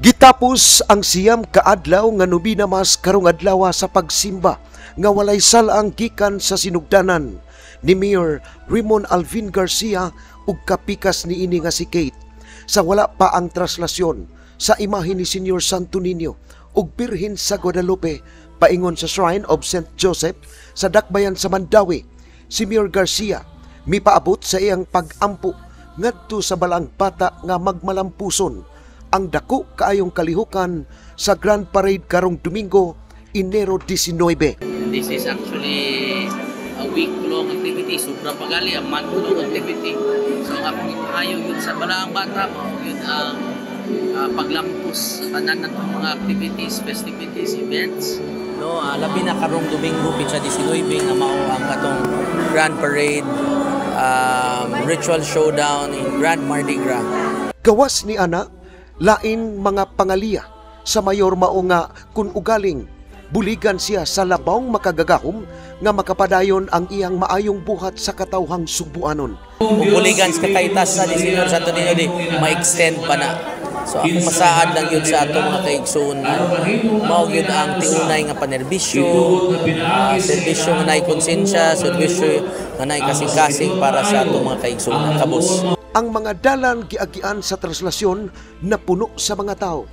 Gitapos ang siyam kaadlaw nga nobina mas karong adlaw sa pagsimba nga walay salang gikan sa sinugdanan ni Mayor Ramon Alvin Garcia ug kapikas niini nga si Kate sa wala pa ang traslasyon sa imahe ni Senyor Santo Niño ug Birhen sa Guadalupe paingon sa Shrine of St. Joseph sa Dakbayan sa Mandawi. Si Mayor Garcia mipaabot sa iyang pag-ampo ngadto sa balang bata nga magmalampuson ang dako kaayong kalihukan sa Grand Parade karong Domingo, Enero 19. This is actually a week-long activity. Sobrang pagali, a month-long activity. So, ang ayaw yun sa balaang bata mo, yun ang paglampos sa tanan ng mga activities, festivities, events. No, labi na karong Domingo, pitsa 19, nga mao ang katong Grand Parade, ritual showdown in Grand Mardi Gras. Gawas ni Ana, lain mga pangaliya sa mayor mao nga kun ugaling buligan siya sa labawng makagagahom nga makapadayon ang iyang maayong buhat sa katawhang Subuanon. Buligan sa kakaitas sa Senyor Santo Niño di ma-extend pa na. So akong masaad lang yun sa atong mga kaigsoon. Mao yun ang tiunay nga panerbisyo, serbisyo nga naay konsensya, serbisyo nga naay kasing-kasing para sa atong mga kaigsoon kabos. Ang mga dalan giagian sa traslasyon na puno sa mga tao.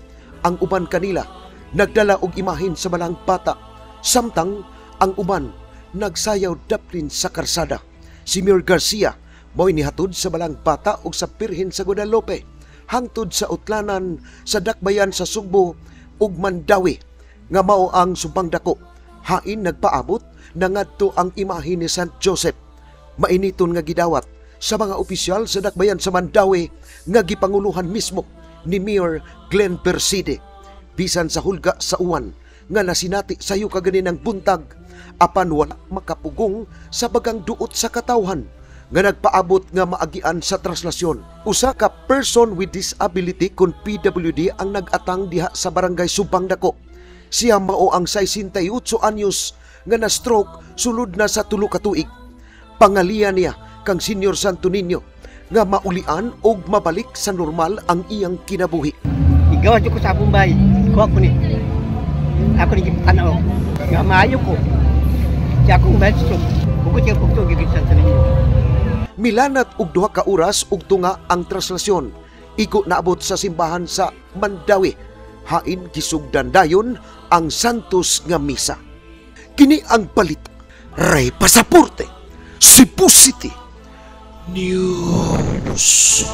Ang uban kanila nagdala og imahin sa balang bata. Samtang ang uban nagsayaw daplin sa karsada. Si Mayor Garcia mo'y nihatod sa balang bata ug sa Birhen sa Guadalupe hangtod sa utlanan sa Dakbayan sa Sugbo ug Mandawi nga mao ang subang dako. Hain nagpaabot na ngadto ang imahe ni St. Joseph. Mainiton nga gidawat sa mga opisyal sa Dakbayan sa Mandawi nga gipanguluhan mismo ni Mayor Glenn Perside. Bisan sa hulga sa uwan nga nasinati sayo kaganinang buntag apan wala makapugong sa bagang duot sa katawhan nga nagpaabot nga maagian sa traslasyon. Usa ka person with disability kun PWD ang nag-atang diha sa barangay Subang Dako. Siya mao ang 68 anyos nga na-stroke sulod na sa 3 ka tuig. Pangalian niya kang Senyor Santo Niño nga maulian og mabalik sa normal ang iyang kinabuhi. Igawas ko sa Bombay, ko ako ni tanaw, nga maayo ko. Siya akong maestro, bukod siya pagto gigit Santo Niño. Milanat og 2 ka oras ug tunga ang traslasyon. Iko naabot sa simbahan sa Mandawi. Hain gisugdan dayon ang Santos nga misa. Kini ang balita. Ray Pasaporte, Cebu City News.